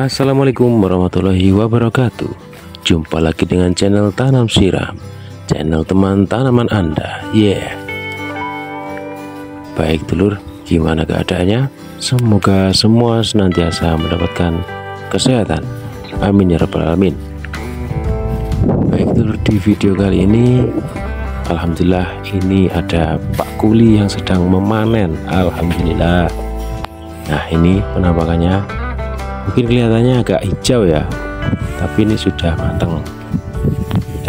Assalamualaikum warahmatullahi wabarakatuh. Jumpa lagi dengan channel Tanam Siram, channel teman tanaman Anda. Baik dulur, gimana keadaannya? Semoga semua senantiasa mendapatkan kesehatan. Amin ya rabbal alamin. Baik dulur, di video kali ini alhamdulillah ini ada Pak Kuli yang sedang memanen. Alhamdulillah. Nah, ini penampakannya mungkin kelihatannya agak hijau ya, tapi ini sudah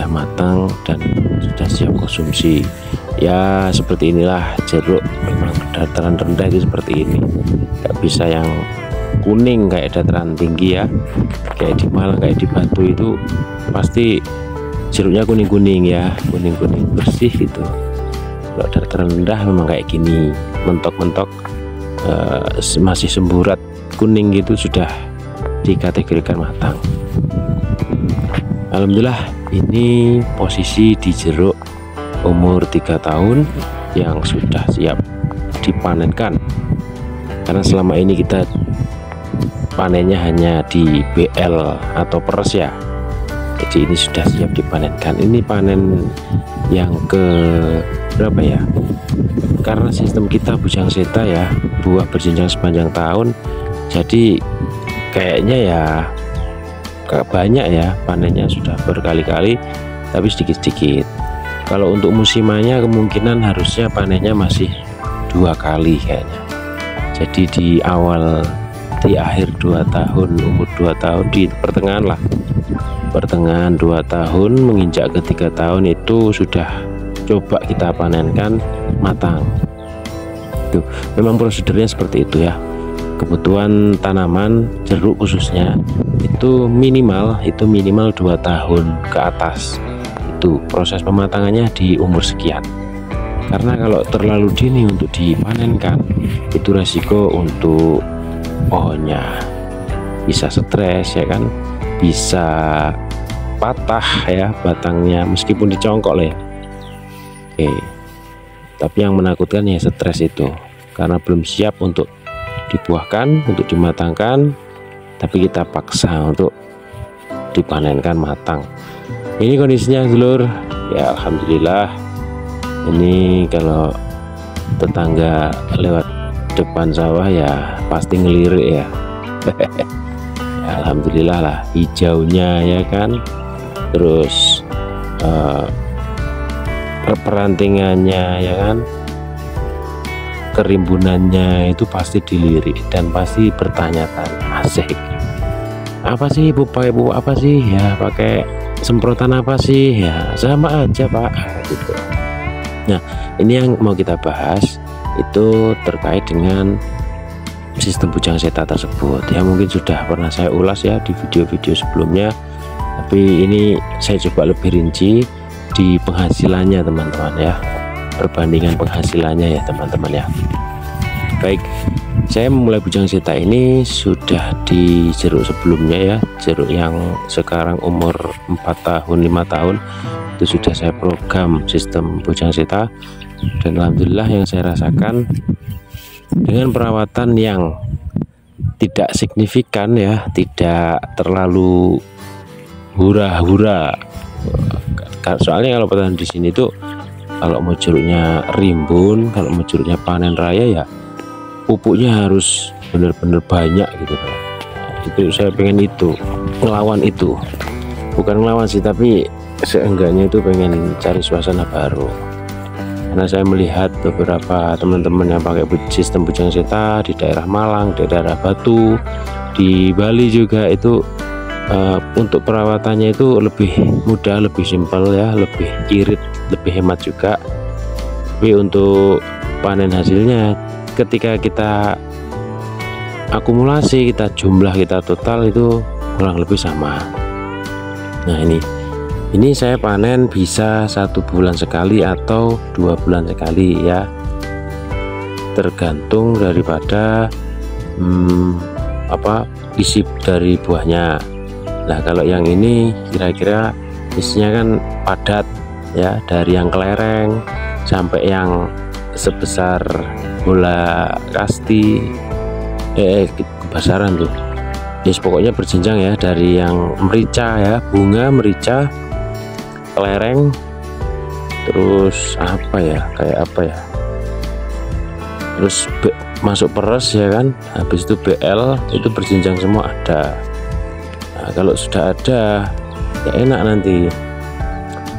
matang dan sudah siap konsumsi. Ya seperti inilah jeruk, memang dataran rendah itu seperti ini, nggak bisa yang kuning kayak dataran tinggi ya, kayak di Malang, kayak di Batu itu pasti jeruknya kuning-kuning ya, kuning-kuning bersih gitu. Kalau dataran rendah memang kayak gini, mentok-mentok masih semburat kuning gitu, sudah dikategorikan matang. Alhamdulillah, ini posisi di jeruk umur 3 tahun yang sudah siap dipanenkan, karena selama ini kita panennya hanya di BL atau peres ya, jadi ini sudah siap dipanenkan. Ini panen yang ke berapa ya, karena sistem kita bujang seta ya, buah berjenjang sepanjang tahun, jadi kayaknya ya gak banyak ya panennya, sudah berkali-kali tapi sedikit-sedikit. Kalau untuk musimannya kemungkinan harusnya panennya masih 2 kali kayaknya. Jadi di akhir 2 tahun, umur 2 tahun, di pertengahan 2 tahun menginjak ke 3 tahun itu sudah coba kita panenkan matang. Tuh, memang prosedurnya seperti itu ya. Kebutuhan tanaman jeruk khususnya itu minimal 2 tahun ke atas. Itu proses pematangannya di umur sekian. Karena kalau terlalu dini untuk dipanenkan, itu resiko untuk pohonnya bisa stres ya kan, bisa patah ya batangnya meskipun dicongkok lah ya. Oke. Tapi yang menakutkan ya stres itu, karena belum siap untuk dibuahkan, untuk dimatangkan, tapi kita paksa untuk dipanenkan matang. Ini kondisinya dulur ya, alhamdulillah. Ini kalau tetangga lewat depan sawah ya pasti ngelirik ya. Ya alhamdulillah lah, hijaunya ya kan, terus perantingannya ya kan, kerimbunannya itu pasti dilirik dan pasti bertanya-tanya, asik, apa sih ibu, pakai pupuk apa sih ya, pakai semprotan apa sih ya, sama aja pak gitu. Nah, ini yang mau kita bahas itu terkait dengan sistem bujang seta tersebut ya. Mungkin sudah pernah saya ulas ya di video-video sebelumnya, tapi ini saya coba lebih rinci di penghasilannya teman-teman ya, perbandingan penghasilannya ya teman-teman ya. Baik, saya memulai bujang seta ini sudah di jeruk sebelumnya ya, jeruk yang sekarang umur 4 tahun 5 tahun itu sudah saya program sistem bujang seta, dan alhamdulillah yang saya rasakan dengan perawatan yang tidak signifikan ya, tidak terlalu hura-hura. Soalnya kalau petani di sini tuh kalau mau jeruknya rimbun, kalau mau jeruknya panen raya ya pupuknya harus benar-benar banyak gitu. Nah, itu saya pengen itu, ngelawan itu, bukan ngelawan sih, tapi seenggaknya itu pengen cari suasana baru. Karena saya melihat beberapa teman-teman yang pakai sistem bujang seta di daerah Malang, di daerah Batu, di Bali juga itu untuk perawatannya itu lebih mudah, lebih simpel ya, lebih irit, lebih hemat juga. Tapi untuk panen hasilnya ketika kita akumulasi, kita jumlah, kita total itu kurang lebih sama. Nah, ini saya panen bisa 1 bulan sekali atau 2 bulan sekali ya, tergantung daripada isi dari buahnya. Nah, kalau yang ini kira-kira isinya kan padat ya, dari yang kelereng sampai yang sebesar bola kasti, kebesaran tuh pokoknya berjenjang ya, dari yang merica ya, bunga merica, kelereng, terus apa ya, kayak apa ya, terus masuk peres ya kan, habis itu BL, itu berjenjang semua ada. Nah, kalau sudah ada ya enak, nanti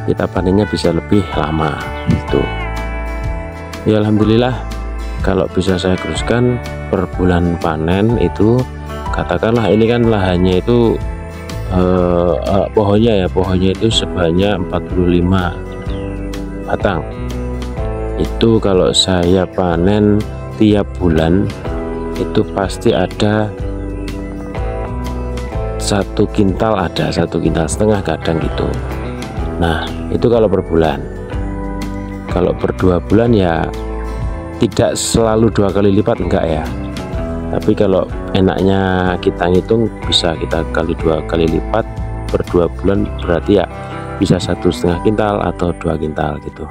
kita panennya bisa lebih lama gitu ya. Alhamdulillah kalau bisa saya teruskan per bulan panen itu, katakanlah ini kan lahannya itu pohonnya itu sebanyak 45 batang. Itu kalau saya panen tiap bulan itu pasti ada 1 kintal, ada 1,5 kintal kadang gitu. Nah itu kalau per bulan. Kalau per 2 bulan ya tidak selalu 2 kali lipat, enggak ya, tapi kalau enaknya kita ngitung bisa kita kali 2 kali lipat per 2 bulan, berarti ya bisa 1,5 kintal atau 2 kintal gitu.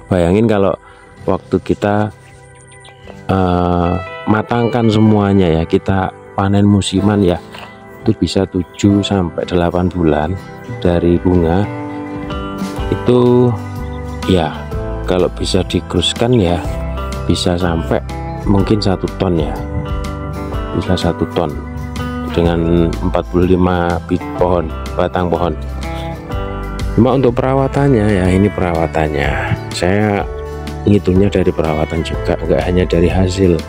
Bayangin kalau waktu kita matangkan semuanya ya, kita panen musiman ya, itu bisa 7 sampai 8 bulan dari bunga itu ya. Kalau bisa dikruskan ya bisa sampai mungkin 1 ton ya, bisa 1 ton dengan 45 batang pohon. Cuma untuk perawatannya ya, ini perawatannya saya ngitungnya dari perawatan juga, enggak hanya dari hasil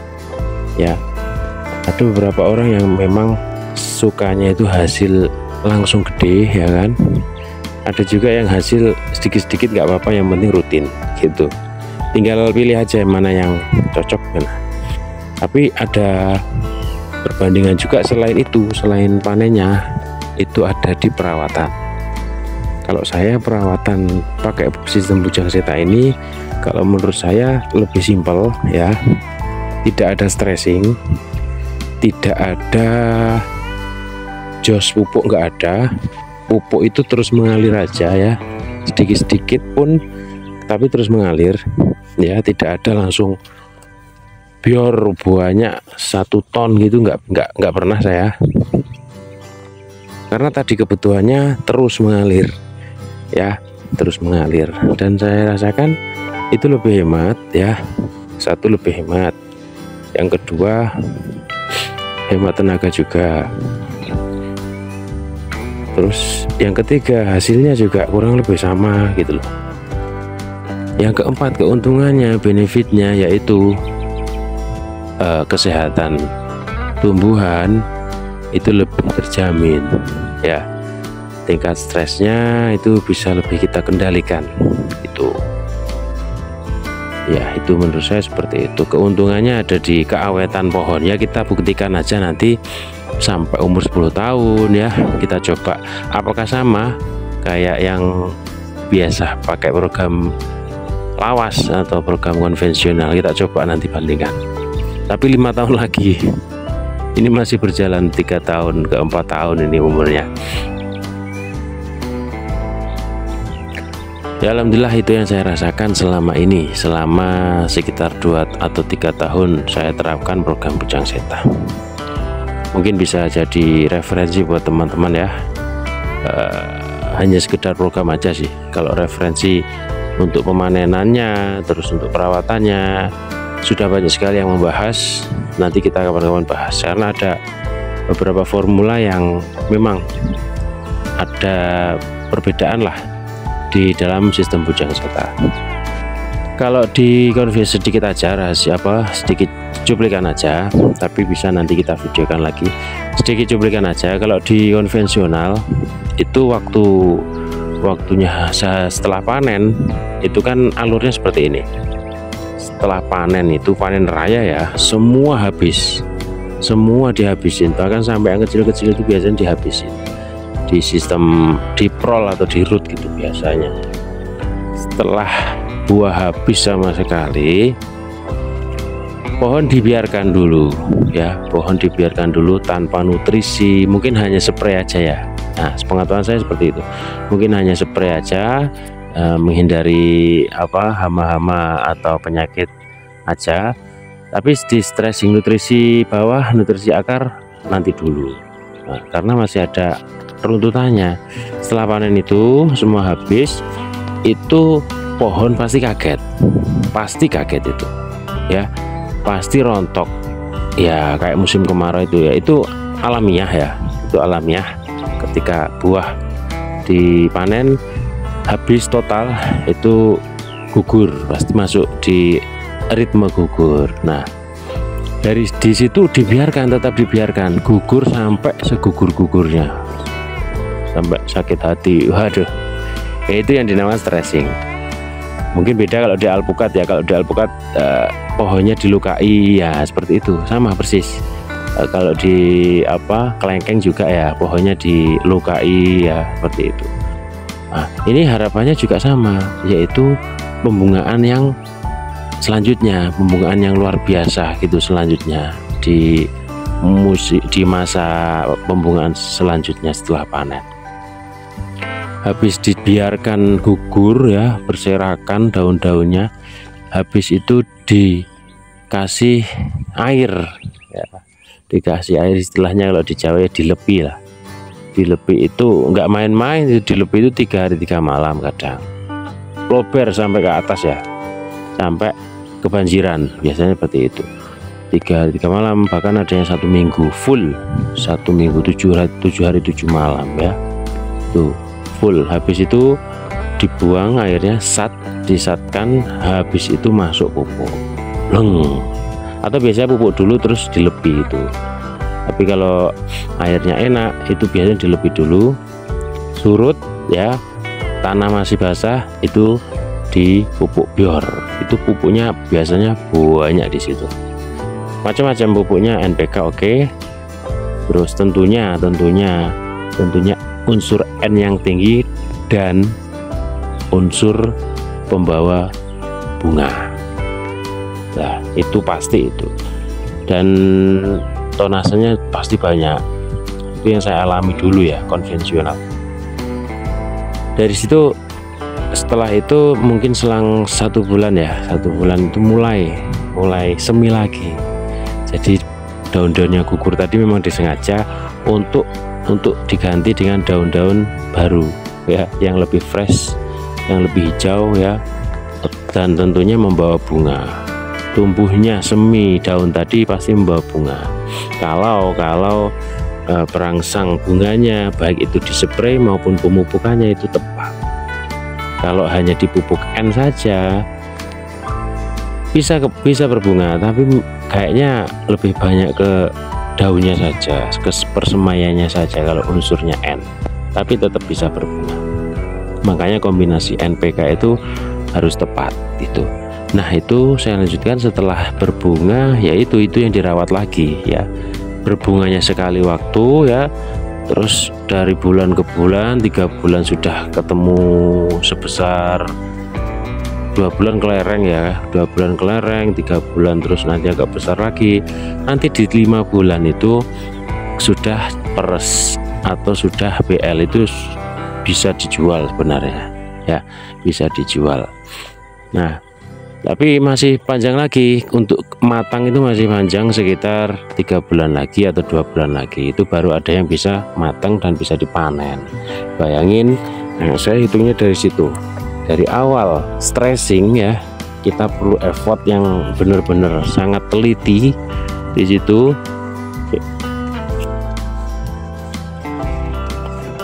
ya. Ada beberapa orang yang memang sukanya itu hasil langsung gede ya kan, ada juga yang hasil sedikit-sedikit nggak apa-apa, yang penting rutin gitu. Tinggal pilih aja mana yang cocok kan. Tapi ada perbandingan juga selain itu, selain panennya itu ada di perawatan. Kalau saya perawatan pakai sistem bujang seta ini, kalau menurut saya lebih simpel ya, tidak ada stressing, tidak ada jos pupuk, nggak ada. Pupuk itu terus mengalir aja ya, sedikit-sedikit pun tapi terus mengalir ya, tidak ada langsung biar banyak 1 ton gitu, nggak pernah saya, karena tadi kebutuhannya terus mengalir ya, terus mengalir. Dan saya rasakan itu lebih hemat ya, 1 lebih hemat, yang kedua hemat tenaga juga, terus yang ketiga hasilnya juga kurang lebih sama gitu loh. Yang keempat keuntungannya, benefitnya yaitu kesehatan tumbuhan itu lebih terjamin ya, tingkat stresnya itu bisa lebih kita kendalikan itu ya. Itu menurut saya seperti itu. Keuntungannya ada di keawetan pohon ya, kita buktikan aja nanti sampai umur 10 tahun ya, kita coba apakah sama kayak yang biasa pakai program lawas atau program konvensional. Kita coba nanti bandingkan. Tapi 5 tahun lagi, ini masih berjalan 3 tahun ke 4 tahun ini umurnya ya. Alhamdulillah itu yang saya rasakan selama ini, selama sekitar 2 atau 3 tahun saya terapkan program bujang seta. Mungkin bisa jadi referensi buat teman-teman ya. Hanya sekedar program aja sih, kalau referensi untuk pemanenannya, terus untuk perawatannya sudah banyak sekali yang membahas. Nanti kita kapan-kapan bahas, karena ada beberapa formula yang memang ada perbedaan lah di dalam sistem bujang seta. Kalau di konvensi sedikit aja rahasia sedikit cuplikan aja, tapi bisa nanti kita videokan lagi sedikit cuplikan aja. Kalau di konvensional itu waktunya setelah panen itu kan alurnya seperti ini. Setelah panen itu panen raya ya, semua habis, semua dihabisin, bahkan sampai yang kecil-kecil itu biasanya dihabisin di sistem di prol atau di root gitu biasanya. Setelah buah habis sama sekali, pohon dibiarkan dulu ya, pohon dibiarkan dulu tanpa nutrisi, mungkin hanya spray aja ya. Nah, sepengetahuan saya seperti itu, mungkin hanya spray aja, menghindari hama-hama atau penyakit aja. Tapi di stressing nutrisi bawah, nutrisi akar nanti dulu Nah, karena masih ada runtutannya. Setelah panen itu semua habis, itu pohon pasti kaget itu ya, pasti rontok ya, kayak musim kemarau itu ya. Itu alamiah ya, itu alamiah. Ketika buah dipanen habis total, itu gugur, pasti masuk di ritme gugur. Nah, dari di situ tetap dibiarkan gugur sampai segugur-gugurnya, sampai sakit hati. Waduh, itu yang dinamakan stressing. Mungkin beda kalau di alpukat ya. Kalau di alpukat pohonnya dilukai ya, seperti itu, sama persis. Kalau di kelengkeng juga ya, pohonnya dilukai ya, seperti itu. Nah, ini harapannya juga sama, yaitu pembungaan yang selanjutnya, pembungaan yang luar biasa gitu selanjutnya di masa pembungaan selanjutnya setelah panen. Habis dibiarkan gugur ya, berserakan daun-daunnya, habis itu dikasih air ya, dikasih air, istilahnya kalau di Jawa ya dilepi lah. Dilepi itu nggak main-main, dilepi itu 3 hari 3 malam, kadang lober sampai ke atas ya, sampai kebanjiran, biasanya seperti itu. 3 hari 3 malam, bahkan ada yang 1 minggu full, 1 minggu 7 hari 7 malam ya, tuh full. Habis itu dibuang airnya, disatkan, habis itu masuk pupuk atau biasanya pupuk dulu terus dilepi itu. Tapi kalau airnya enak, itu biasanya dilepi dulu, surut ya, tanah masih basah, itu di pupuk bior. Itu pupuknya biasanya banyak di situ, macam-macam pupuknya. NPK oke. Terus tentunya unsur N yang tinggi dan unsur pembawa bunga. Nah, itu pasti itu. Dan tonasenya pasti banyak. Itu yang saya alami dulu ya, konvensional. Dari situ, setelah itu mungkin selang 1 bulan ya, 1 bulan itu mulai semi lagi. Jadi daun-daun yang gugur tadi memang disengaja untuk diganti dengan daun-daun baru ya, yang lebih fresh, yang lebih hijau ya, dan tentunya membawa bunga. Tumbuhnya semi daun tadi pasti membawa bunga. Kalau perangsang bunganya, baik itu dispray maupun pemupukannya, itu tepat. Kalau hanya dipupuk N saja bisa berbunga, tapi kayaknya lebih banyak ke daunnya saja, ke persemaiannya saja kalau unsurnya N, tapi tetap bisa berbunga. Makanya kombinasi NPK itu harus tepat itu. Nah, itu saya lanjutkan setelah berbunga, yaitu yang dirawat lagi ya. Berbunganya sekali waktu ya, terus dari bulan ke bulan, 3 bulan sudah ketemu sebesar, 2 bulan kelereng ya, 2 bulan kelereng, 3 bulan terus nanti agak besar lagi. Nanti di 5 bulan itu sudah peres atau sudah BL, itu bisa dijual sebenarnya ya, bisa dijual. Nah, tapi masih panjang lagi, untuk matang itu masih panjang, sekitar 3 bulan lagi atau 2 bulan lagi, itu baru ada yang bisa matang dan bisa dipanen. Bayangin, nah saya hitungnya dari situ, dari awal stressing ya, kita perlu effort yang benar-benar sangat teliti di situ,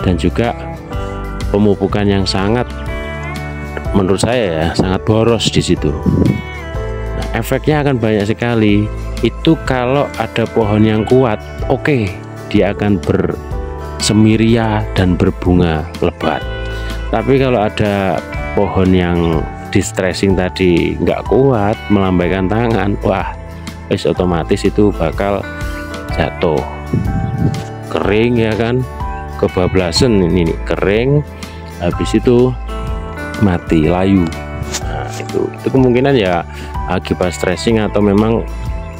dan juga pemupukan yang sangat, menurut saya ya, sangat boros di situ. Nah, efeknya akan banyak sekali. Itu kalau ada pohon yang kuat, oke, dia akan bersemiria dan berbunga lebat. Tapi kalau ada pohon yang distressing tadi nggak kuat, melambaikan tangan, wah, otomatis itu bakal jatuh, kering ya kan, kebablasan ini kering, habis itu mati, layu. Nah, itu kemungkinan ya akibat stressing atau memang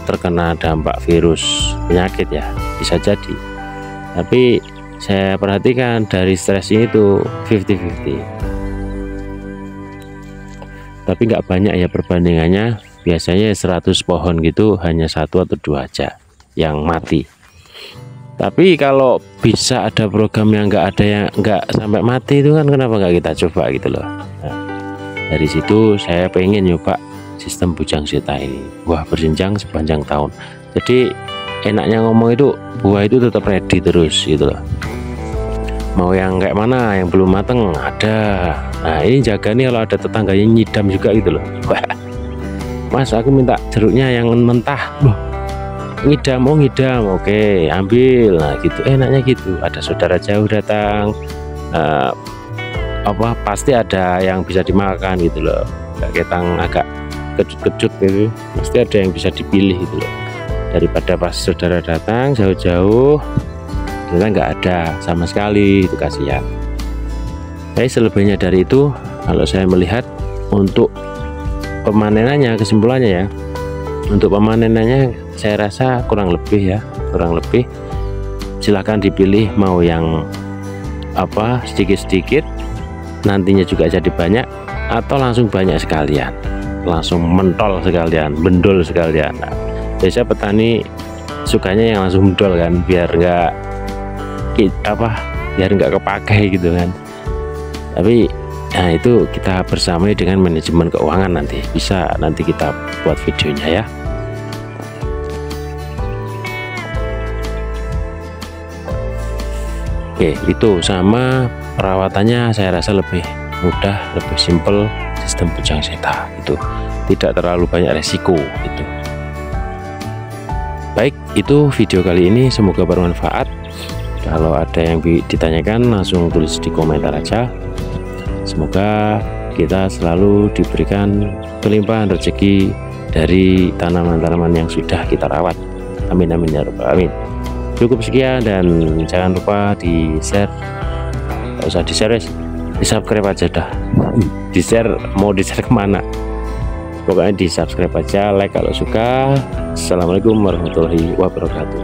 terkena dampak virus penyakit ya, bisa jadi. Tapi saya perhatikan dari stressing itu 50-50, tapi nggak banyak ya perbandingannya. Biasanya 100 pohon gitu hanya 1 atau 2 aja yang mati. Tapi kalau bisa ada program yang nggak ada yang nggak sampai mati itu kan, kenapa nggak kita coba gitu loh. Nah, dari situ saya pengen nyoba sistem bujang seta ini, buah berjenjang sepanjang tahun. Jadi enaknya ngomong itu buah itu tetap ready terus gitu loh. Mau yang kayak mana, yang belum mateng ada. Nah ini jaga nih kalau ada tetangganya nyidam juga gitu loh. Mas aku minta jeruknya yang mentah. Loh, ngidam, oh ngidam, oke ambil. Nah gitu enaknya gitu. Ada saudara jauh datang, pasti ada yang bisa dimakan gitu loh. Ketang agak kejut-kejut gitu, pasti ada yang bisa dipilih gitu loh. Daripada pas saudara datang jauh-jauh ternyata nggak ada sama sekali, itu kasihan. Tapi selebihnya dari itu, kalau saya melihat untuk pemanenannya, kesimpulannya ya, untuk pemanenannya saya rasa kurang lebih silahkan dipilih mau yang sedikit-sedikit nantinya juga jadi banyak, atau langsung banyak sekalian, langsung mentol sekalian, bendol sekalian. Nah, biasa petani sukanya yang langsung mendol kan, biar nggak kepakai gitu kan. Tapi nah itu kita bersamai dengan manajemen keuangan, nanti bisa nanti kita buat videonya ya. Oke, itu sama perawatannya saya rasa lebih mudah, lebih simple sistem bujang seta itu, tidak terlalu banyak resiko gitu. Baik, itu video kali ini, semoga bermanfaat. Kalau ada yang ditanyakan langsung tulis di komentar aja. Semoga kita selalu diberikan kelimpahan rezeki dari tanaman-tanaman yang sudah kita rawat. Amin amin ya rabbal alamin. Cukup sekian, dan jangan lupa di share, nggak usah di share, di subscribe aja dah. Di share mau di share kemana, pokoknya di subscribe aja, like kalau suka. Assalamualaikum warahmatullahi wabarakatuh.